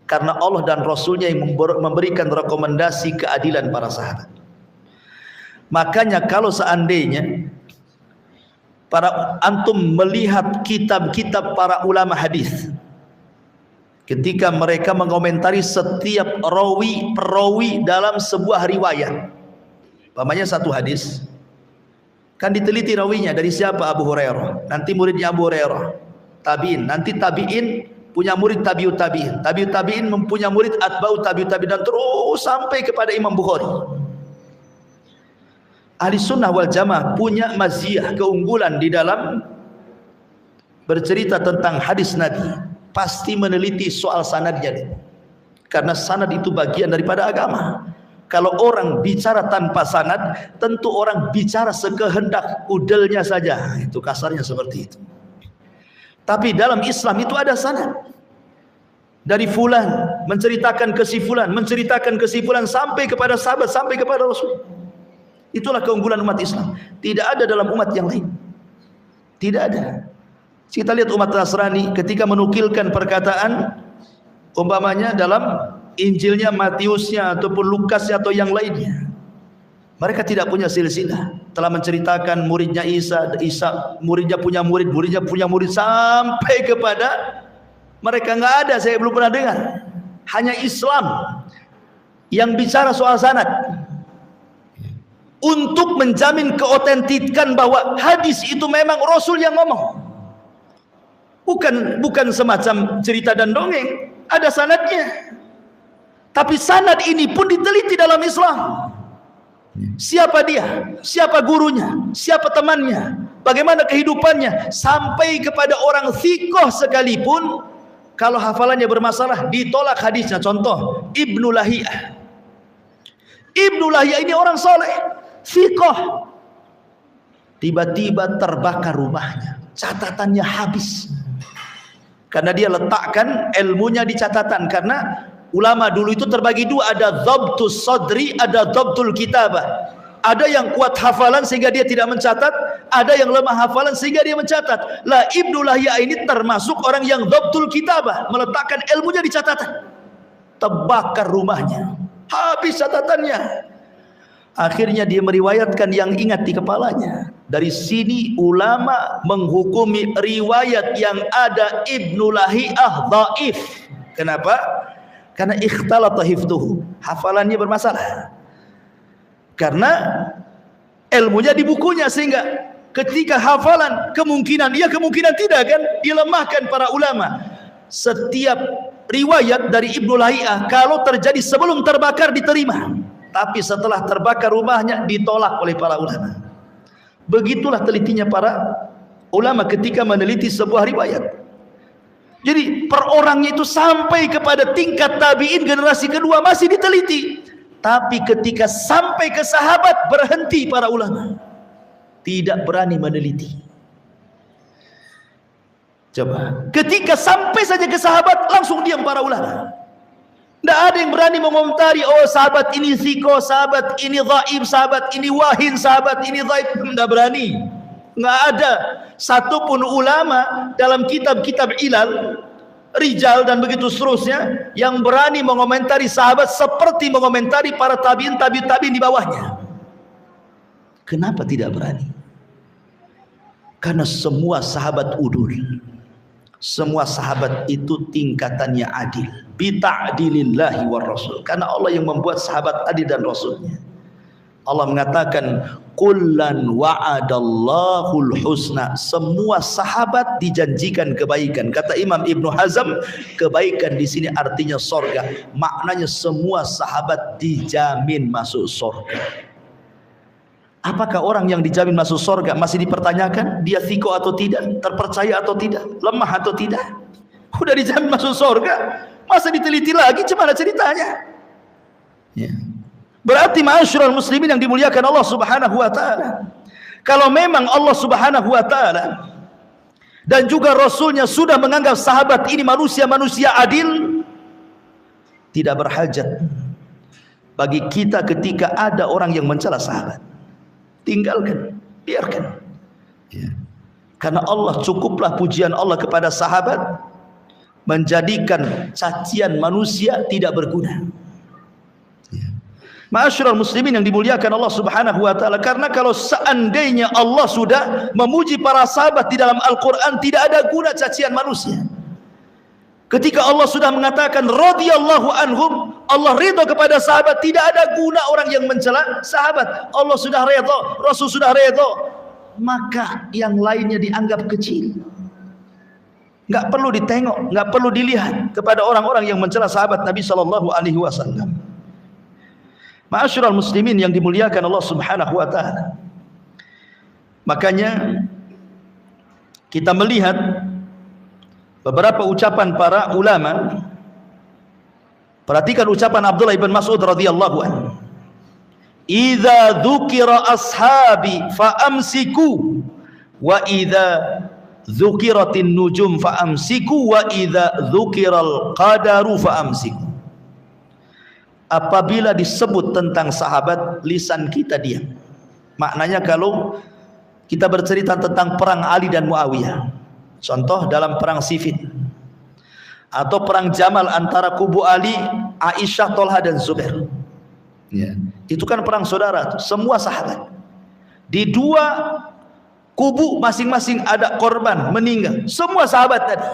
karena Allah dan Rasulnya yang memberikan rekomendasi keadilan para sahabat. Makanya kalau seandainya para antum melihat kitab-kitab para ulama hadis, ketika mereka mengomentari setiap rawi perawi dalam sebuah riwayat, umpamanya satu hadis, kan diteliti rawinya dari siapa? Abu Hurairah, nanti muridnya Abu Hurairah, tabi'in, nanti tabi'in punya murid tabi'ut tabi'in, tabi'ut tabi'in mempunyai murid atba'ut tabi'ut tabi'in, dan terus sampai kepada Imam Bukhari. Ahli sunnah wal jamaah punya maziyah, keunggulan di dalam bercerita tentang hadis Nabi, pasti meneliti soal sanadnya, karena sanad itu bagian daripada agama. Kalau orang bicara tanpa sanad, tentu orang bicara sekehendak udelnya saja, itu kasarnya seperti itu. Tapi dalam Islam itu ada sanad. Dari fulan menceritakan ke si fulan, menceritakan ke si fulan sampai kepada sahabat, sampai kepada Rasul. Itulah keunggulan umat Islam. Tidak ada dalam umat yang lain. Tidak ada. Kita lihat umat Nasrani ketika menukilkan perkataan, umpamanya dalam Injilnya, Matiusnya ataupun Lukasnya atau yang lainnya, mereka tidak punya silsilah. Telah menceritakan muridnya Isa, muridnya punya murid, muridnya punya murid, sampai kepada mereka nggak ada, saya belum pernah dengar. Hanya Islam yang bicara soal sanad untuk menjamin keotentikan bahwa hadis itu memang Rasul yang ngomong. Bukan semacam cerita dan dongeng, ada sanadnya. Tapi sanad ini pun diteliti dalam Islam. Siapa dia? Siapa gurunya? Siapa temannya? Bagaimana kehidupannya? Sampai kepada orang thiqah sekalipun, kalau hafalannya bermasalah, ditolak hadisnya. Contoh, Ibnu Lahiyah. Ibnu Lahiyah ini orang soleh, thiqah. Tiba-tiba terbakar rumahnya, catatannya habis. Karena dia letakkan ilmunya di catatan. Karena ulama dulu itu terbagi dua, ada dhabtus sadri, ada dhabtul kitabah. Ada yang kuat hafalan sehingga dia tidak mencatat, ada yang lemah hafalan sehingga dia mencatat. Lah Ibnu Lahiyah ini termasuk orang yang dhabtul kitabah, meletakkan ilmunya di catatan. Terbakar rumahnya, habis catatannya. Akhirnya dia meriwayatkan yang ingat di kepalanya. Dari sini ulama menghukumi riwayat yang ada Ibnu Lahiyah dhaif. Kenapa? Karena ikhtalata hifdhuhu, hafalannya bermasalah. Karena ilmunya di bukunya, sehingga ketika hafalan kemungkinan iya kemungkinan tidak kan dilemahkan para ulama. Setiap riwayat dari Ibnu Lahiyah kalau terjadi sebelum terbakar diterima, tapi setelah terbakar rumahnya ditolak oleh para ulama. Begitulah telitinya para ulama ketika meneliti sebuah riwayat. Jadi per orangnya itu sampai kepada tingkat tabi'in generasi kedua masih diteliti. Tapi ketika sampai ke sahabat berhenti para ulama. Tidak berani meneliti. Coba, ketika sampai saja ke sahabat langsung diam para ulama. Tidak ada yang berani mengomentari, oh sahabat ini thiqah, sahabat ini dhaif, sahabat ini wahin, sahabat ini dhaif. Tidak berani. Nggak ada satupun ulama dalam kitab-kitab ilal, rijal dan begitu seterusnya yang berani mengomentari sahabat seperti mengomentari para tabi'in, tabi'in di bawahnya. Kenapa tidak berani? Karena semua sahabat udul, semua sahabat itu tingkatannya adil, bita'dilillahi war rasul. Karena Allah yang membuat sahabat adil dan rasulnya. Allah mengatakan kullan wa'adallahul husna, semua sahabat dijanjikan kebaikan. Kata Imam Ibnu Hazm, kebaikan di sini artinya sorga. Maknanya semua sahabat dijamin masuk sorga. Apakah orang yang dijamin masuk sorga masih dipertanyakan dia thiqah atau tidak, terpercaya atau tidak, lemah atau tidak? Udah dijamin masuk sorga, masa diteliti lagi? Gimana ceritanya? Ya. Berarti ma'asyiral muslimin yang dimuliakan Allah Subhanahu wa taala, kalau memang Allah Subhanahu wa taala dan juga Rasulnya sudah menganggap sahabat ini manusia-manusia adil, tidak berhajat bagi kita ketika ada orang yang mencela sahabat. Tinggalkan, biarkan. Ya. Karena Allah, cukuplah pujian Allah kepada sahabat menjadikan cacian manusia tidak berguna. Ma'asyiral muslimin yang dimuliakan Allah Subhanahu wa taala, karena kalau seandainya Allah sudah memuji para sahabat di dalam Al-Qur'an, tidak ada guna cacian manusia. Ketika Allah sudah mengatakan radhiyallahu anhum, Allah ridha kepada sahabat, tidak ada guna orang yang mencela sahabat. Allah sudah ridha, Rasul sudah ridha, maka yang lainnya dianggap kecil. Enggak perlu ditengok, enggak perlu dilihat kepada orang-orang yang mencela sahabat Nabi sallallahu alaihi wasallam. Ma'asyiral muslimin yang dimuliakan Allah Subhanahu wa taala. Makanya kita melihat beberapa ucapan para ulama. Perhatikan ucapan Abdullah ibn Mas'ud radhiyallahu anhu. Idza dzukira ashabi fa amsiku wa idza dzukiratin nujum fa amsiku wa idza dzukiral qadaru fa amsiku. Apabila disebut tentang sahabat, lisan kita diam. Maknanya kalau kita bercerita tentang perang Ali dan Muawiyah, contoh dalam perang Siffin atau perang Jamal antara kubu Ali, Aisyah, Tolha dan Zubair, ya, itu kan perang saudara, semua sahabat. Di dua kubu masing-masing ada korban meninggal, semua sahabat tadi.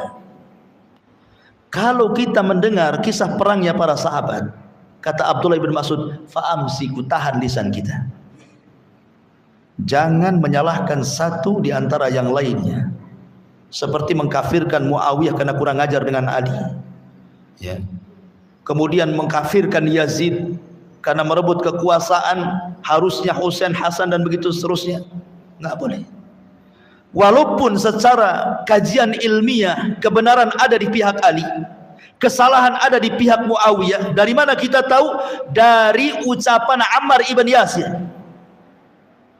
Kalau kita mendengar kisah perangnya para sahabat, kata Abdullah bin Mas'ud, fa'amsiku, tahan lisan kita. Jangan menyalahkan satu di antara yang lainnya, seperti mengkafirkan Muawiyah karena kurang ajar dengan Ali, ya. Kemudian mengkafirkan Yazid karena merebut kekuasaan, harusnya Husain, Hasan dan begitu seterusnya. Nggak boleh. Walaupun secara kajian ilmiah kebenaran ada di pihak Ali, kesalahan ada di pihak Muawiyah. Dari mana kita tahu? Dari ucapan Ammar ibn Yasir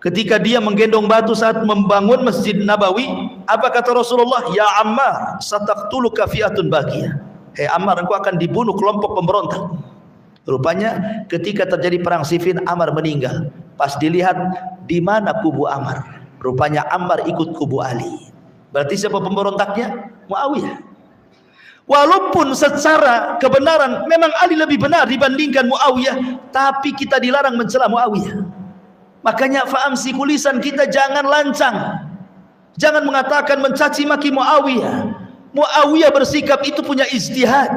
ketika dia menggendong batu saat membangun Masjid Nabawi. Apa kata Rasulullah? Ya Ammar, sataqtuluka fi'atun baqiyah. Hei Ammar, engkau akan dibunuh kelompok pemberontak. Rupanya ketika terjadi perang Siffin, Ammar meninggal. Pas dilihat, di mana kubu Ammar? Rupanya Ammar ikut kubu Ali. Berarti siapa pemberontaknya? Muawiyah. Walaupun secara kebenaran memang Ali lebih benar dibandingkan Muawiyah, tapi kita dilarang mencela Muawiyah. Makanya fa'amsiku, lisan kita jangan lancang, jangan mengatakan mencaci maki Muawiyah. Muawiyah bersikap itu punya ijtihad,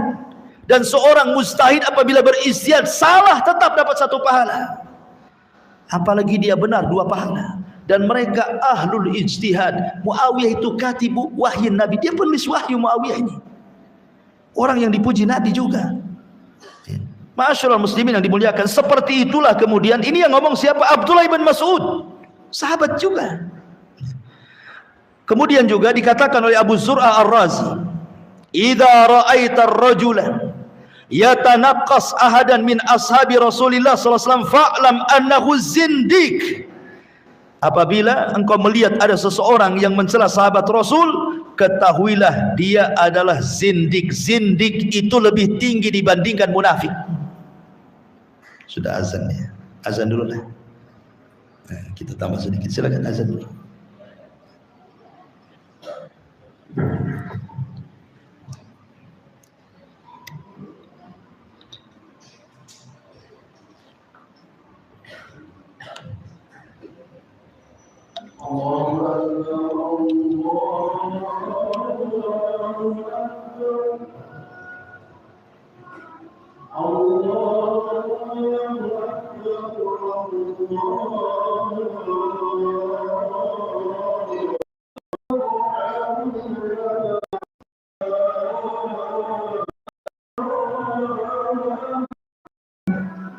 dan seorang mujtahid apabila berijtihad salah tetap dapat satu pahala, apalagi dia benar dua pahala. Dan mereka ahlul ijtihad. Muawiyah itu katibu wahyu Nabi, dia penulis wahyu. Muawiyah ini orang yang dipuji Nabi juga. Ma'asyiral muslimin yang dimuliakan, seperti itulah kemudian ini yang ngomong siapa? Abdullah ibn Mas'ud, sahabat juga. Kemudian juga dikatakan oleh Abu Zur'ah Ar-Razi, idza ra'aita ar-rajula yatanaqqas ahadan min ashabi Rasulillah sallallahu alaihi wasallam fa'lam annahu zindiq. Apabila engkau melihat ada seseorang yang mencela sahabat Rasul, ketahuilah dia adalah zindik. Zindik itu lebih tinggi dibandingkan munafik. Sudah azan ya, azan dulu lah. Nah, kita tambah sedikit, silakan azan dulu.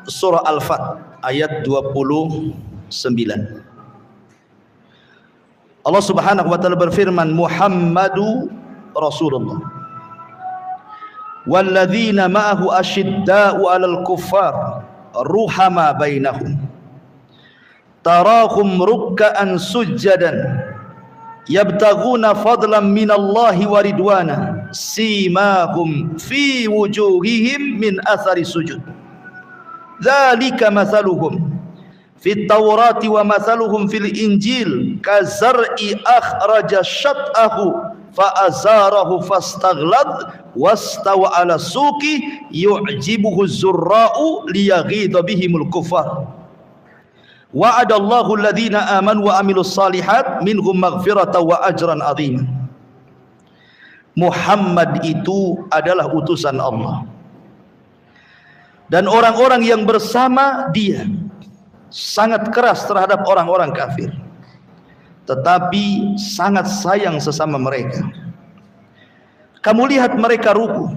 Surah Al-Fat ayat 29. Allah Subhanahu wa taala berfirman, Muhammadu Rasulullah walladzina ma'ahu asyidda'u 'alal kuffar ruhama bainahum tarahum ruk'an sujjadan yabtaghuna fadlan minallahi wa ridwana simahum fi wujuhihim min athari sujud dzalika mathaluhum fit Taurati wa mathaluhum fil Injil kazar'i akhraja syat'ahu fa'azarahu fastaghlad wastawa ala suqi yu'jibuhu zurra'u liyaghidha bihimul kuffar wa'adallahu alladhina amanu wa amilus salihat minhum maghfiratan wa ajran 'azima. Muhammad itu adalah utusan Allah, dan orang-orang yang bersama dia sangat keras terhadap orang-orang kafir, tetapi sangat sayang sesama mereka. Kamu lihat mereka ruku,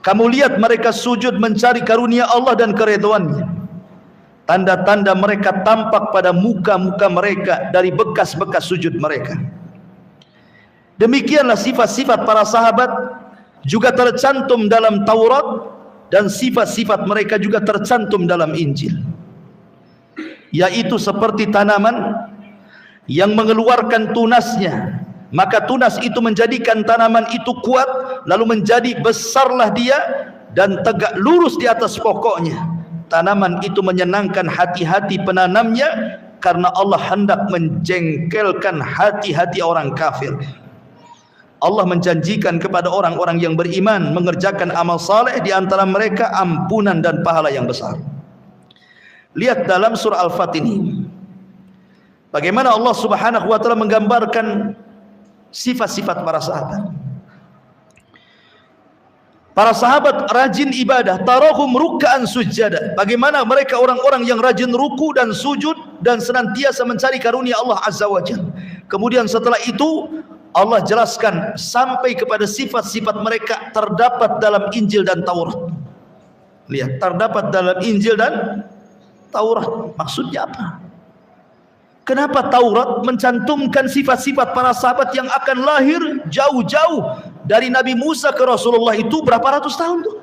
kamu lihat mereka sujud mencari karunia Allah dan keridhaannya. Tanda-tanda mereka tampak pada muka-muka mereka dari bekas-bekas sujud mereka. Demikianlah sifat-sifat para sahabat juga tercantum dalam Taurat, dan sifat-sifat mereka juga tercantum dalam Injil, yaitu seperti tanaman yang mengeluarkan tunasnya, maka tunas itu menjadikan tanaman itu kuat, lalu menjadi besarlah dia dan tegak lurus di atas pokoknya. Tanaman itu menyenangkan hati-hati penanamnya, karena Allah hendak menjengkelkan hati-hati orang kafir. Allah menjanjikan kepada orang-orang yang beriman mengerjakan amal saleh, di antara mereka ampunan dan pahala yang besar. Lihat dalam surah Al-Fat ini bagaimana Allah Subhanahu wa taala menggambarkan sifat-sifat para sahabat. Para sahabat rajin ibadah, tarahum ruk'an sujada. Bagaimana mereka orang-orang yang rajin ruku dan sujud dan senantiasa mencari karunia Allah Azza wa Jalla. Kemudian setelah itu Allah jelaskan sampai kepada sifat-sifat mereka terdapat dalam Injil dan Taurat. Lihat, terdapat dalam Injil dan Taurat. Maksudnya apa? Kenapa Taurat mencantumkan sifat-sifat para sahabat yang akan lahir jauh-jauh dari Nabi Musa ke Rasulullah itu berapa ratus tahun tuh?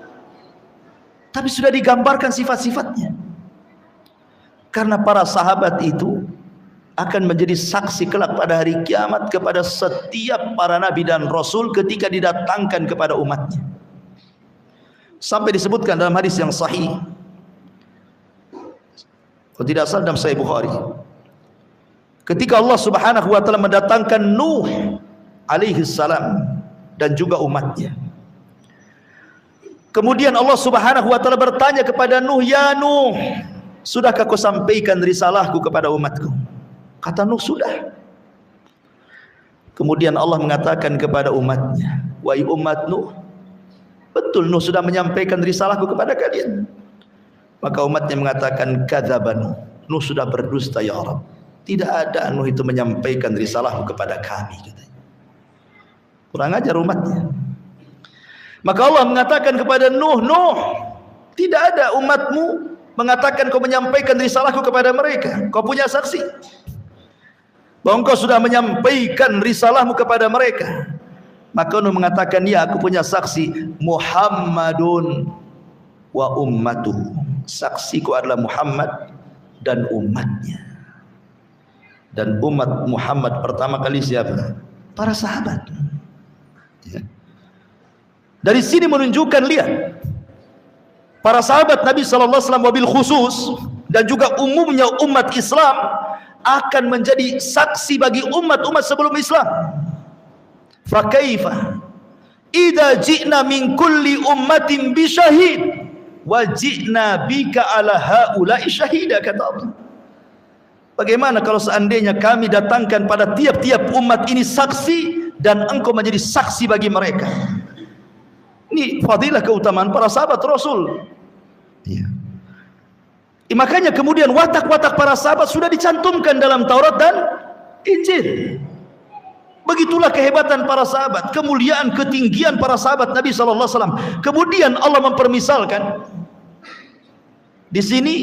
Tapi sudah digambarkan sifat-sifatnya. Karena para sahabat itu akan menjadi saksi kelak pada hari kiamat kepada setiap para nabi dan rasul ketika didatangkan kepada umatnya. Sampai disebutkan dalam hadis yang sahih, kalau tidak salah dalam Sahih Bukhari, ketika Allah Subhanahu wa taala mendatangkan Nuh alaihi salam dan juga umatnya. Kemudian Allah Subhanahu wa taala bertanya kepada Nuh, "Ya Nuh, sudahkah kau sampaikan risalahku kepada umatku?" Kata Nuh, "Sudah." Kemudian Allah mengatakan kepada umatnya, "Wahai umat Nuh, betul Nuh sudah menyampaikan risalahku kepada kalian." Maka umatnya mengatakan, "Kadzaba Nuh, Nuh sudah berdusta ya Rabb. Tidak ada Nuh itu menyampaikan risalahku kepada kami." Katanya. Kurang ajar umatnya. Maka Allah mengatakan kepada Nuh, "Nuh, tidak ada umatmu mengatakan kau menyampaikan risalahku kepada mereka. Kau punya saksi bahwa engkau sudah menyampaikan risalahmu kepada mereka?" Maka Nuh mengatakan, "Ya, aku punya saksi, Muhammadun wa ummatuhu." Saksiku adalah Muhammad dan umatnya. Dan umat Muhammad pertama kali siapa? Para sahabat. Ya. Dari sini menunjukkan, lihat, para sahabat Nabi sallallahu alaihi wasallam wabil khusus dan juga umumnya umat Islam akan menjadi saksi bagi umat-umat sebelum Islam. Fa kaifa idza ji'na min kulli ummatin bi syahid wa ji'na bika ala haula'i syahida, kata Allah. Bagaimana kalau seandainya kami datangkan pada tiap-tiap umat ini saksi dan engkau menjadi saksi bagi mereka? Ini fadilah keutamaan para sahabat Rasul. Ya. Makanya kemudian watak-watak para sahabat sudah dicantumkan dalam Taurat dan Injil. Begitulah kehebatan para sahabat, kemuliaan, ketinggian para sahabat Nabi sallallahu alaihi wasallam. Kemudian Allah mempermisalkan di sini,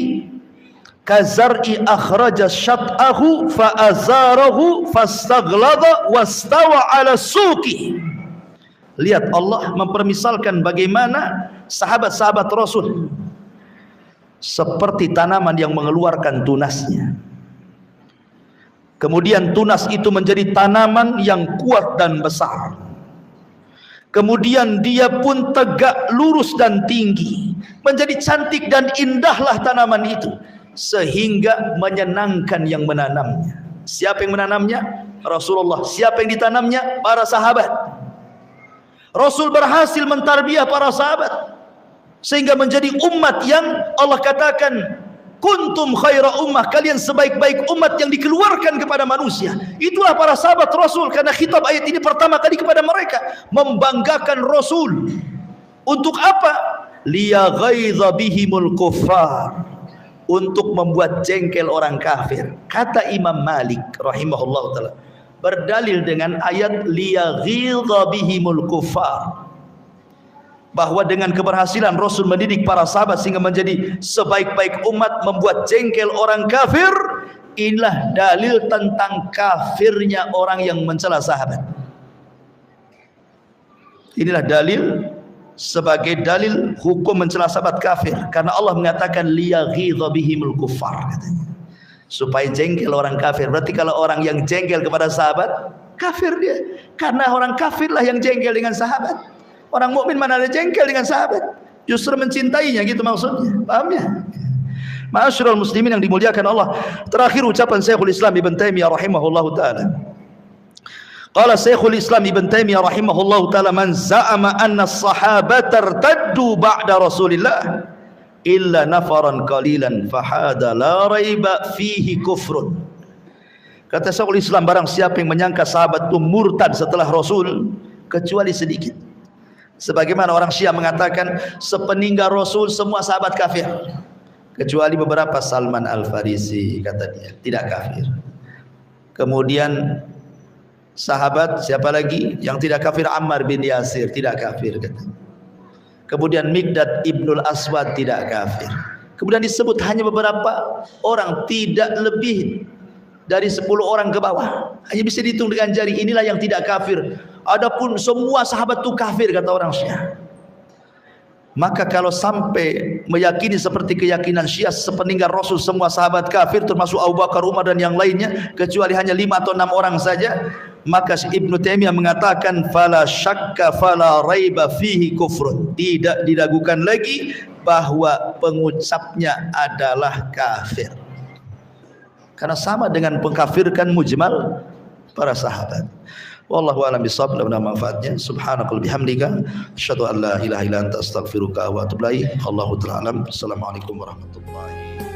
kazar'i akhraja syat'ahu fa azarahu fastaghlada wastawa 'ala suqi. Lihat, Allah mempermisalkan bagaimana sahabat-sahabat Rasul seperti tanaman yang mengeluarkan tunasnya. Kemudian tunas itu menjadi tanaman yang kuat dan besar. Kemudian dia pun tegak lurus dan tinggi, menjadi cantik dan indahlah tanaman itu, sehingga menyenangkan yang menanamnya. Siapa yang menanamnya? Rasulullah. Siapa yang ditanamnya? Para sahabat. Rasul berhasil mentarbiyah para sahabat sehingga menjadi umat yang Allah katakan, kuntum khaira ummah, kalian sebaik-baik umat yang dikeluarkan kepada manusia. Itulah para sahabat Rasul, karena khitab ayat ini pertama kali kepada mereka, membanggakan Rasul. Untuk apa? Liyaghaidha bihimul kuffar, untuk membuat jengkel orang kafir. Kata Imam Malik rahimahullah ta'ala, berdalil dengan ayat liyaghidha bihimul kuffar, bahwa dengan keberhasilan Rasul mendidik para sahabat sehingga menjadi sebaik-baik umat, membuat jengkel orang kafir. Inilah dalil tentang kafirnya orang yang mencela sahabat. Inilah dalil sebagai dalil hukum mencela sahabat kafir, karena Allah mengatakan liyaghidha bihimul kuffar, katanya, supaya jengkel orang kafir. Berarti kalau orang yang jengkel kepada sahabat, kafir dia, karena orang kafirlah yang jengkel dengan sahabat. Orang mukmin mana ada jengkel dengan sahabat, justru mencintainya, gitu maksudnya. Paham ya? Ma'asyiral muslimin yang dimuliakan Allah. Terakhir ucapan Syekhul Islam Ibn Taimiyah rahimahullahu taala. Qala Syekhul Islam Ibn Taimiyah rahimahullahu taala, man za'ama anna as-sahabata irtaddu ba'da Rasulillah illa nafaran qalilan fahada la raiba fihi kufrun. Kata Syekhul Islam, barang siapa yang menyangka sahabat itu murtad setelah Rasul kecuali sedikit. Sebagaimana orang Syiah mengatakan sepeninggal Rasul semua sahabat kafir, kecuali beberapa. Salman Al-Farisi kata dia tidak kafir. Kemudian sahabat siapa lagi yang tidak kafir? Ammar bin Yasir tidak kafir, kata. Kemudian Miqdad Ibnul Aswad tidak kafir. Kemudian disebut hanya beberapa orang, tidak lebih dari 10 orang ke bawah, hanya bisa dihitung dengan jari. Inilah yang tidak kafir. Adapun semua sahabat itu kafir, kata orang Syiah. Maka kalau sampai meyakini seperti keyakinan Syiah, sepeninggal Rasul semua sahabat kafir, termasuk Abu Bakar, Umar dan yang lainnya, kecuali hanya 5 atau 6 orang saja, maka Ibnu Taimiyah mengatakan fala syakka fala raiba fihi kufrun, tidak diragukan lagi bahwa pengucapnya adalah kafir, karena sama dengan pengkafirkan mujmal para sahabat. Wallahu a'lam bishawab. Mudah-mudahan manfaatnya. Subhanakallahumma bihamdika asyhadu an la ilaha illa anta astaghfiruka wa atubu ilaik. Allahu ta'ala alam. Assalamualaikum warahmatullahi wabarakatuh.